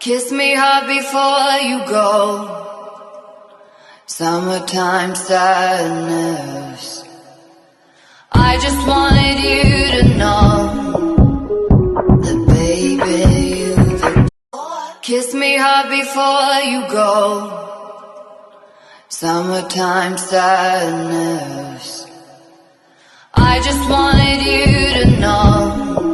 Kiss me hard before you go. Summertime sadness. I just wanted you to know that baby you've been. Kiss me hard before you go. Summertime sadness. I just wanted you to know